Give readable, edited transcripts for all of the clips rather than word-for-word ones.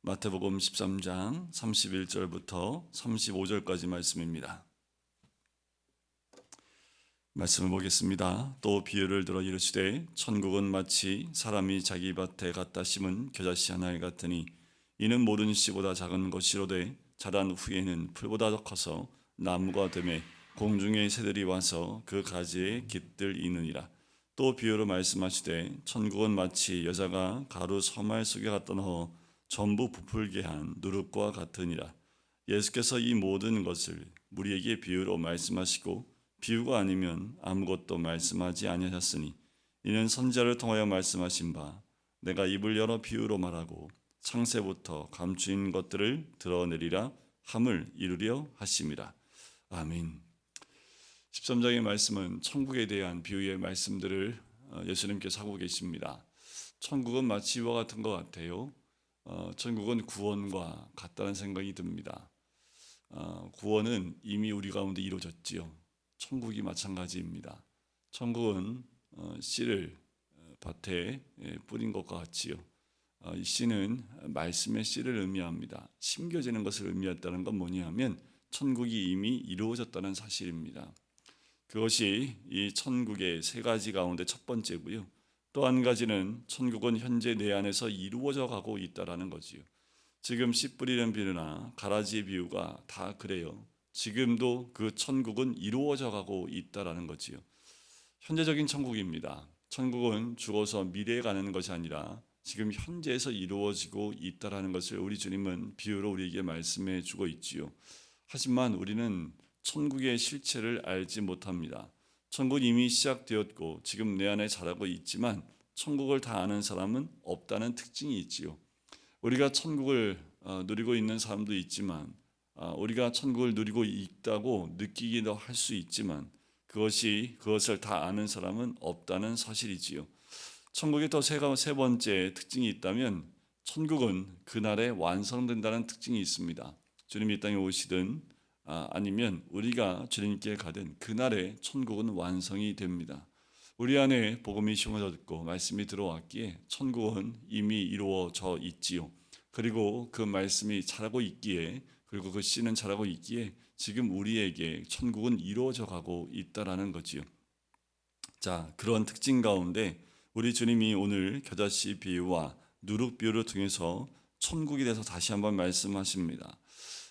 마태복음 13장 31절부터 35절까지 말씀입니다. 말씀을 보겠습니다. 또 비유를 들어 이르시되 천국은 마치 사람이 자기 밭에 갖다 심은 겨자씨 하나에 같으니 이는 모든 씨보다 작은 것이로되 자란 후에는 풀보다 더 커서 나무가 되매 공중의 새들이 와서 그 가지에 깃들이느니라. 또 비유로 말씀하시되 천국은 마치 여자가 가루 서말 속에 갖다 넣어 전부 부풀게 한 누룩과 같으니라. 예수께서 이 모든 것을 우리에게 비유로 말씀하시고 비유가 아니면 아무것도 말씀하지 아니하셨으니 이는 선지자를 통하여 말씀하신 바 내가 입을 열어 비유로 말하고 창세부터 감추인 것들을 드러내리라 함을 이루려 하심이라. 아멘. 13장의 말씀은 천국에 대한 비유의 말씀들을 예수님께서 하고 계십니다. 천국은 마치 이와 같은 것 같아요. 천국은 구원과 같다는 생각이 듭니다. 구원은 이미 우리 가운데 이루어졌지요. 천국이 마찬가지입니다. 천국은 씨를 밭에 뿌린 것과 같지요. 이 씨는 말씀의 씨를 의미합니다. 심겨지는 것을 의미했다는 건 뭐냐면 천국이 이미 이루어졌다는 사실입니다. 그것이 이 천국의 세 가지 가운데 첫 번째고요. 또 한 가지는 천국은 현재 내 안에서 이루어져 가고 있다라는 거지요. 지금 씨 뿌리는 비유나 가라지 비유가 다 그래요. 지금도 그 천국은 이루어져 가고 있다라는 거지요. 현재적인 천국입니다. 천국은 죽어서 미래에 가는 것이 아니라 지금 현재에서 이루어지고 있다라는 것을 우리 주님은 비유로 우리에게 말씀해 주고 있지요. 하지만 우리는 천국의 실체를 알지 못합니다. 천국은 이미 시작되었고 지금 내 안에 자라고 있지만 천국을 다 아는 사람은 없다는 특징이 있지요. 우리가 천국을 누리고 있는 사람도 있지만 우리가 천국을 누리고 있다고 느끼기도 할 수 있지만 그것을 다 아는 사람은 없다는 사실이지요. 천국의 또 세 번째 특징이 있다면 천국은 그날에 완성된다는 특징이 있습니다. 주님이 이 땅에 오시든 아니면 우리가 주님께 가든 그날에 천국은 완성이 됩니다. 우리 안에 복음이 심어졌고 말씀이 들어왔기에 천국은 이미 이루어져 있지요. 그리고 그 말씀이 자라고 있기에 그리고 그 씨는 자라고 있기에 지금 우리에게 천국은 이루어져 가고 있다라는 거지요. 자, 그런 특징 가운데 우리 주님이 오늘 겨자씨 비유와 누룩 비유를 통해서 천국에 대해서 다시 한번 말씀하십니다.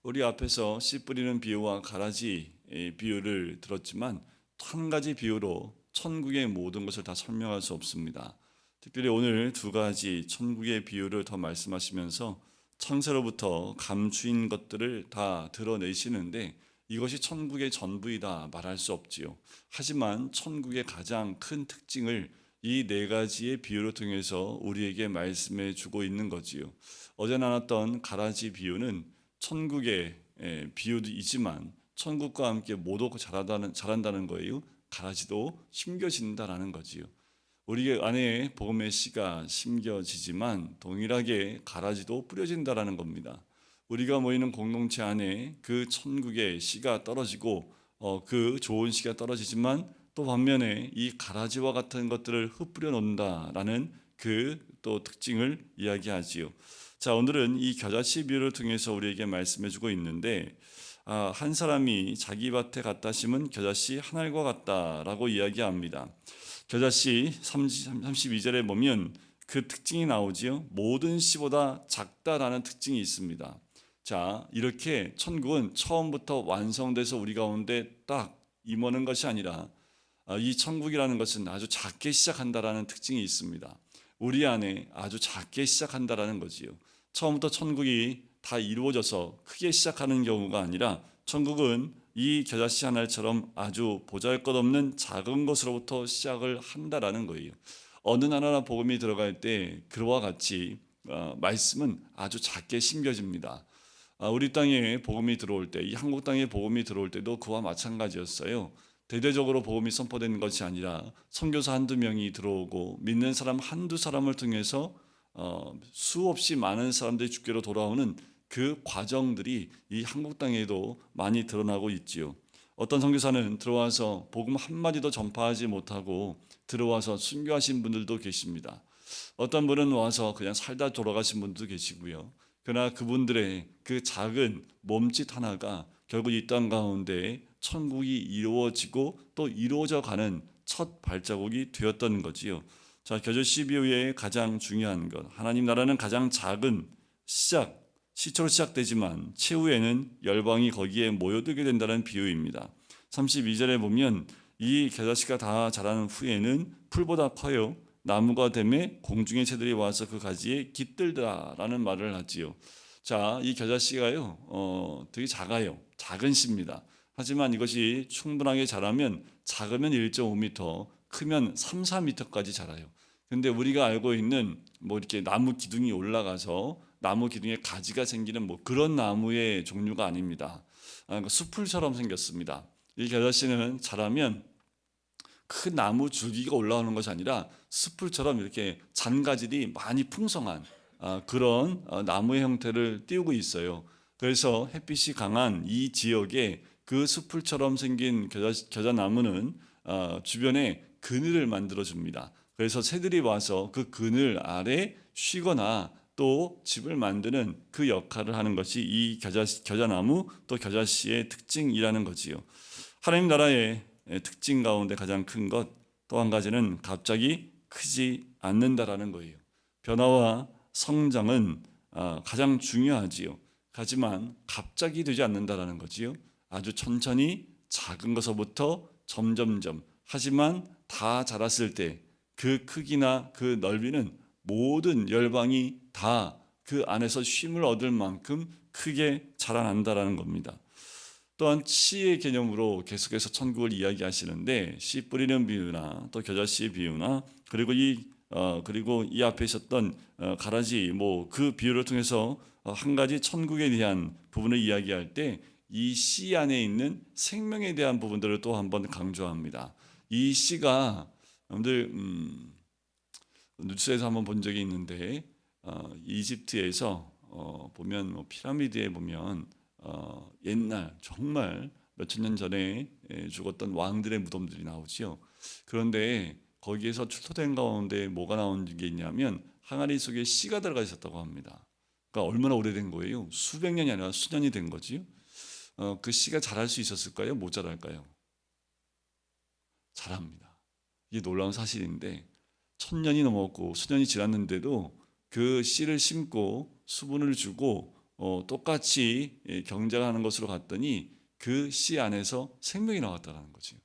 우리 앞에서 씨 뿌리는 비유와 가라지 비유를 들었지만 한 가지 비유로 천국의 모든 것을 다 설명할 수 없습니다. 특별히 오늘 두 가지 천국의 비유를 더 말씀하시면서 창세로부터 감추인 것들을 다 드러내시는데 이것이 천국의 전부이다 말할 수 없지요. 하지만 천국의 가장 큰 특징을 이 네 가지의 비유를 통해서 우리에게 말씀해 주고 있는 거지요. 어제 나눴던 가라지 비유는 천국의 비유이지만 천국과 함께 모두 자란다는 거예요. 가라지도 심겨진다라는 거지요. 우리 안에 복음의 씨가 심겨지지만 동일하게 가라지도 뿌려진다라는 겁니다. 우리가 모이는 공동체 안에 그 천국의 씨가 떨어지고 그 좋은 씨가 떨어지지만 또 반면에 이 가라지와 같은 것들을 흩뿌려 놓는다라는 그 또 특징을 이야기하지요. 자, 오늘은 이 겨자씨 비유를 통해서 우리에게 말씀해주고 있는데 한 사람이 자기 밭에 갖다 심은 겨자씨 한 알과 같다라고 이야기합니다. 겨자씨 32절에 보면 그 특징이 나오지요. 모든 씨보다 작다라는 특징이 있습니다. 자, 이렇게 천국은 처음부터 완성돼서 우리 가운데 딱 임하는 것이 아니라 이 천국이라는 것은 아주 작게 시작한다라는 특징이 있습니다. 우리 안에 아주 작게 시작한다라는 거지요. 처음부터 천국이 다 이루어져서 크게 시작하는 경우가 아니라 천국은 이 겨자씨 한 알처럼 아주 보잘것없는 작은 것으로부터 시작을 한다라는 거예요. 어느 나라나 복음이 들어갈 때 그와 같이 말씀은 아주 작게 심겨집니다. 우리 땅에 복음이 들어올 때, 이 한국 땅에 복음이 들어올 때도 그와 마찬가지였어요. 대대적으로 복음이 선포되는 것이 아니라 선교사 한두 명이 들어오고 믿는 사람 한두 사람을 통해서 수없이 많은 사람들이 주께로 돌아오는 그 과정들이 이 한국 땅에도 많이 드러나고 있지요. 어떤 선교사는 들어와서 복음 한마디도 전파하지 못하고 들어와서 순교하신 분들도 계십니다. 어떤 분은 와서 그냥 살다 돌아가신 분도 계시고요. 그러나 그분들의 그 작은 몸짓 하나가 결국 이 땅 가운데 천국이 이루어지고 또 이루어져 가는 첫 발자국이 되었던 거지요. 자, 겨자씨 비유의 가장 중요한 것, 하나님 나라는 가장 작은 시초로 시작되지만 최후에는 열방이 거기에 모여들게 된다는 비유입니다. 32절에 보면 이 겨자씨가 다 자란 후에는 풀보다 커요. 나무가 되매 공중의 새들이 와서 그 가지에 깃들다라는 말을 하지요. 자, 이 겨자씨가요, 되게 작아요. 작은 씨입니다. 하지만 이것이 충분하게 자라면 작으면 1.5m, 크면 3, 4m까지 자라요. 근데 우리가 알고 있는 뭐 이렇게 나무 기둥이 올라가서 나무 기둥에 가지가 생기는 뭐 그런 나무의 종류가 아닙니다. 그러니까 수풀처럼 생겼습니다. 이 겨자씨는 자라면 큰 나무 줄기가 올라오는 것이 아니라 수풀처럼 이렇게 잔가질이 많이 풍성한 그런 나무의 형태를 띄우고 있어요. 그래서 햇빛이 강한 이 지역에 그 수풀처럼 생긴 겨자나무는 주변에 그늘을 만들어 줍니다. 그래서 새들이 와서 그 그늘 아래 쉬거나 또 집을 만드는 그 역할을 하는 것이 이 겨자나무 또 겨자씨의 특징이라는 거지요. 하나님 나라의 특징 가운데 가장 큰 것 또 한 가지는 갑자기 크지 않는다라는 거예요. 변화와 성장은 가장 중요하지요. 하지만 갑자기 되지 않는다라는 거지요. 아주 천천히 작은 것부터 점점점, 하지만 다 자랐을 때 그 크기나 그 넓이는 모든 열방이 다 그 안에서 쉼을 얻을 만큼 크게 자라난다라는 겁니다. 또한 씨의 개념으로 계속해서 천국을 이야기하시는데 씨 뿌리는 비유나 또 겨자씨 비유나 그리고 이 앞에 있었던 가라지 뭐 그 비유를 통해서 한 가지 천국에 대한 부분을 이야기할 때 이 씨 안에 있는 생명에 대한 부분들을 또 한번 강조합니다. 이 씨가 여러분들 뉴스에서 한번 본 적이 있는데 이집트에서 보면 뭐 피라미드에 보면 옛날 정말 몇천 년 전에 죽었던 왕들의 무덤들이 나오지요. 그런데 거기에서 출토된 가운데 뭐가 나온 게 있냐면 항아리 속에 씨가 들어가 있었다고 합니다. 그러니까 얼마나 오래된 거예요? 수백 년이 아니라 수년이 된 거지요. 그 씨가 자랄 수 있었을까요? 못 자랄까요? 자랍니다. 이게 놀라운 사실인데 1000년이 넘었고 수년이 지났는데도 그 씨를 심고 수분을 주고 똑같이 경작하는 것으로 갔더니 그 씨 안에서 생명이 나왔다는 거죠.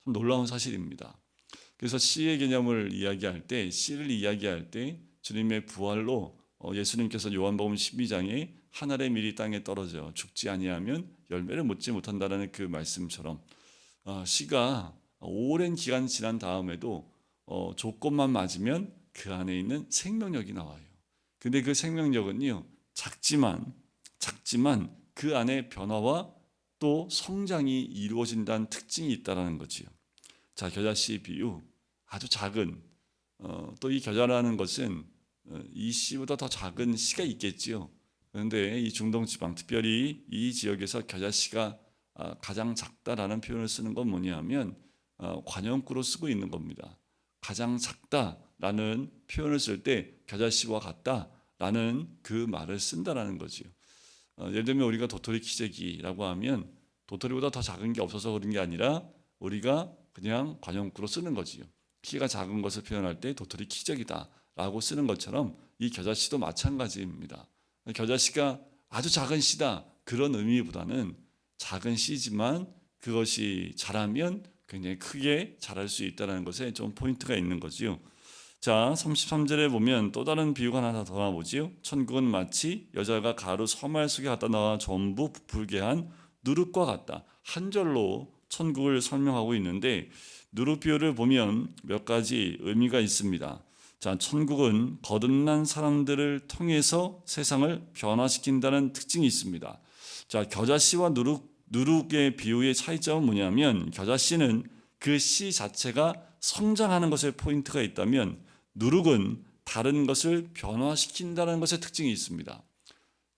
참 놀라운 사실입니다. 그래서 씨의 개념을 이야기할 때, 씨를 이야기할 때 주님의 부활로 예수님께서 요한복음 12장에 한 알의 밀이 땅에 떨어져 죽지 아니하면 열매를 맺지 못한다는 그 말씀처럼 씨가 오랜 기간 지난 다음에도 조건만 맞으면 그 안에 있는 생명력이 나와요. 근데 그 생명력은요 작지만 그 안에 변화와 또 성장이 이루어진다는 특징이 있다는 거지요. 자, 겨자씨 비유 아주 작은 또 이 겨자라는 것은 이 씨보다 더 작은 씨가 있겠지요. 그런데 이 중동 지방 특별히 이 지역에서 겨자씨가 가장 작다라는 표현을 쓰는 건 뭐냐면 관용구로 쓰고 있는 겁니다. 가장 작다라는 표현을 쓸 때 겨자씨와 같다라는 그 말을 쓴다라는 거지요. 예를 들면 우리가 도토리 키재기라고 하면 도토리보다 더 작은 게 없어서 그런 게 아니라 우리가 그냥 관용구로 쓰는 거지요. 키가 작은 것을 표현할 때 도토리 키재기다라고 쓰는 것처럼 이 겨자씨도 마찬가지입니다. 겨자씨가 아주 작은 씨다 그런 의미보다는 작은 씨지만 그것이 자라면 굉장히 크게 자랄 수 있다는 것에 좀 포인트가 있는 거지요. 자, 33절에 보면 또 다른 비유가 하나 더 나오지요. 천국은 마치 여자가 가루 서말 속에 갖다 넣어 전부 부풀게 한 누룩과 같다. 한 절로 천국을 설명하고 있는데 누룩 비유를 보면 몇 가지 의미가 있습니다. 자, 천국은 거듭난 사람들을 통해서 세상을 변화시킨다는 특징이 있습니다. 자, 겨자씨와 누룩의 비유의 차이점은 뭐냐면 겨자씨는 그 씨 자체가 성장하는 것에 포인트가 있다면 누룩은 다른 것을 변화시킨다는 것에 특징이 있습니다.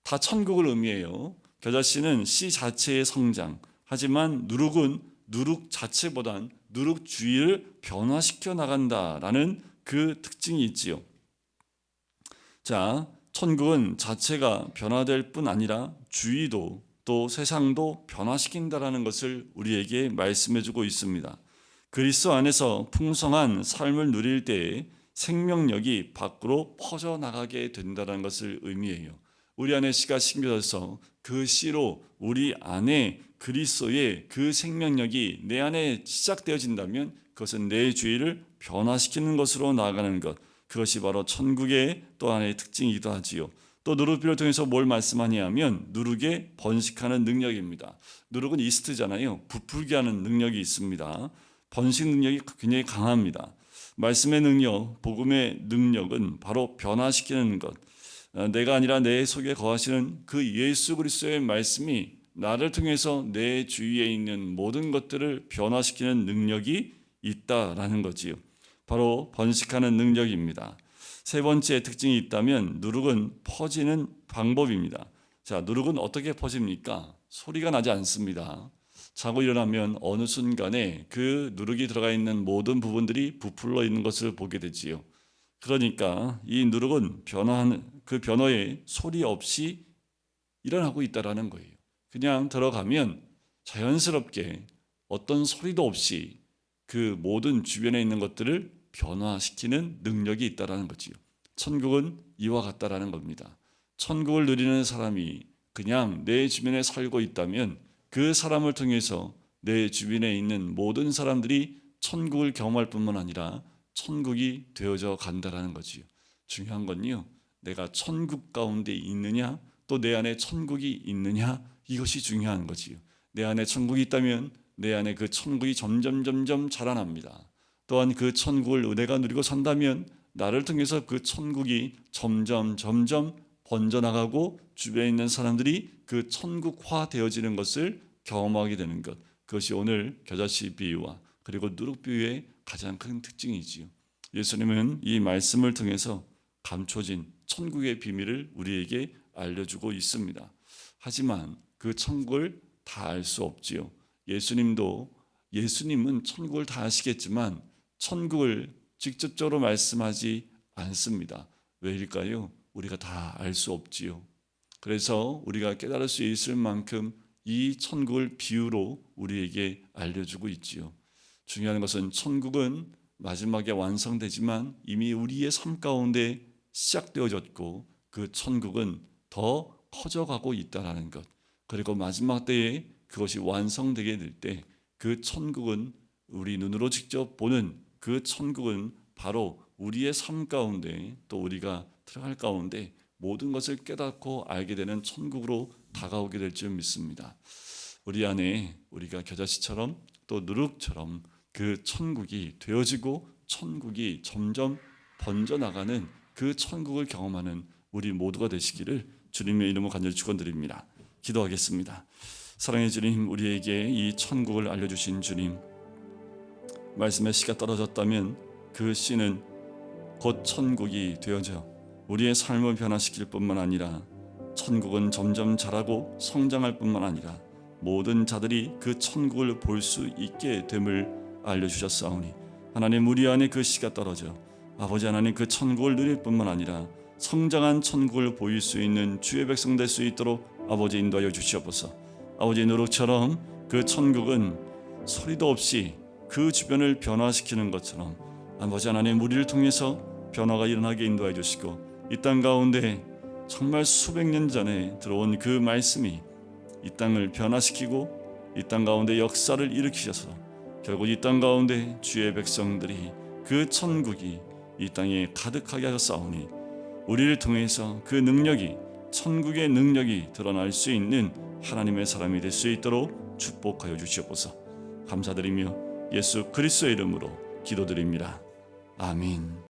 다 천국을 의미해요. 겨자씨는 씨 자체의 성장, 하지만 누룩은 누룩 자체보단 누룩 주위를 변화시켜 나간다라는 그 특징이 있지요. 자, 천국은 자체가 변화될 뿐 아니라 주위도 또 세상도 변화시킨다라는 것을 우리에게 말씀해주고 있습니다. 그리스도 안에서 풍성한 삶을 누릴 때에 생명력이 밖으로 퍼져나가게 된다는 것을 의미해요. 우리 안에 씨가 심겨져서 그 씨로 우리 안에 그리스도의 그 생명력이 내 안에 시작되어진다면 그것은 내 주위를 변화시키는 것으로 나아가는 것, 그것이 바로 천국의 또 하나의 특징이기도 하지요. 또 누룩비를 통해서 뭘 말씀하냐면 누룩에 번식하는 능력입니다. 누룩은 이스트잖아요. 부풀게 하는 능력이 있습니다. 번식 능력이 굉장히 강합니다. 말씀의 능력, 복음의 능력은 바로 변화시키는 것. 내가 아니라 내 속에 거하시는 그 예수 그리스도의 말씀이 나를 통해서 내 주위에 있는 모든 것들을 변화시키는 능력이 있다라는 거지요. 바로 번식하는 능력입니다. 세 번째 특징이 있다면 누룩은 퍼지는 방법입니다. 자, 누룩은 어떻게 퍼집니까? 소리가 나지 않습니다. 자고 일어나면 어느 순간에 그 누룩이 들어가 있는 모든 부분들이 부풀러 있는 것을 보게 되지요. 그러니까 이 누룩은 변화하는 그 변화에 소리 없이 일어나고 있다라는 거예요. 그냥 들어가면 자연스럽게 어떤 소리도 없이 그 모든 주변에 있는 것들을 변화시키는 능력이 있다라는 거지요. 천국은 이와 같다라는 겁니다. 천국을 누리는 사람이 그냥 내 주변에 살고 있다면 그 사람을 통해서 내 주변에 있는 모든 사람들이 천국을 경험할 뿐만 아니라 천국이 되어져 간다라는 거지요. 중요한 건요, 내가 천국 가운데 있느냐, 또 내 안에 천국이 있느냐, 이것이 중요한 거지요. 내 안에 천국이 있다면 내 안에 그 천국이 점점 자라납니다. 또한 그 천국을 내가 누리고 산다면 나를 통해서 그 천국이 점점 번져나가고 주변에 있는 사람들이 그 천국화 되어지는 것을 경험하게 되는 것, 그것이 오늘 겨자씨 비유와 그리고 누룩 비유의 가장 큰 특징이지요. 예수님은 이 말씀을 통해서 감춰진 천국의 비밀을 우리에게 알려주고 있습니다. 하지만 그 천국을 다 알 수 없지요. 예수님은 천국을 다 아시겠지만 천국을 직접적으로 말씀하지 않습니다. 왜일까요? 우리가 다 알 수 없지요. 그래서 우리가 깨달을 수 있을 만큼 이 천국을 비유로 우리에게 알려주고 있지요. 중요한 것은 천국은 마지막에 완성되지만 이미 우리의 삶 가운데 시작되어졌고 그 천국은 더 커져가고 있다는 것. 그리고 마지막 때에 그것이 완성되게 될 때 그 천국은 우리 눈으로 직접 보는 그 천국은 바로 우리의 삶 가운데 또 우리가 들어갈 가운데 모든 것을 깨닫고 알게 되는 천국으로 다가오게 될 줄 믿습니다. 우리 안에 우리가 겨자씨처럼 또 누룩처럼 그 천국이 되어지고 천국이 점점 번져나가는 그 천국을 경험하는 우리 모두가 되시기를 주님의 이름으로 간절히 축원드립니다. 기도하겠습니다. 사랑의 주님, 우리에게 이 천국을 알려주신 주님, 말씀의 씨가 떨어졌다면 그 씨는 곧 천국이 되어져 우리의 삶을 변화시킬 뿐만 아니라 천국은 점점 자라고 성장할 뿐만 아니라 모든 자들이 그 천국을 볼 수 있게 됨을 알려주셨사오니 하나님, 우리 안에 그 씨가 떨어져 아버지 하나님 그 천국을 누릴 뿐만 아니라 성장한 천국을 보일 수 있는 주의 백성 될 수 있도록 아버지 인도하여 주시옵소서. 아버지 누룩처럼 그 천국은 소리도 없이 그 주변을 변화시키는 것처럼 아버지 하나님 우리를 통해서 변화가 일어나게 인도해 주시고 이 땅 가운데 정말 수백 년 전에 들어온 그 말씀이 이 땅을 변화시키고 이 땅 가운데 역사를 일으키셔서 결국 이 땅 가운데 주의 백성들이 그 천국이 이 땅에 가득하게 하셨사오니 우리를 통해서 그 능력이 천국의 능력이 드러날 수 있는 하나님의 사람이 될 수 있도록 축복하여 주시옵소서. 감사드리며 예수 그리스도의 이름으로 기도드립니다. 아멘.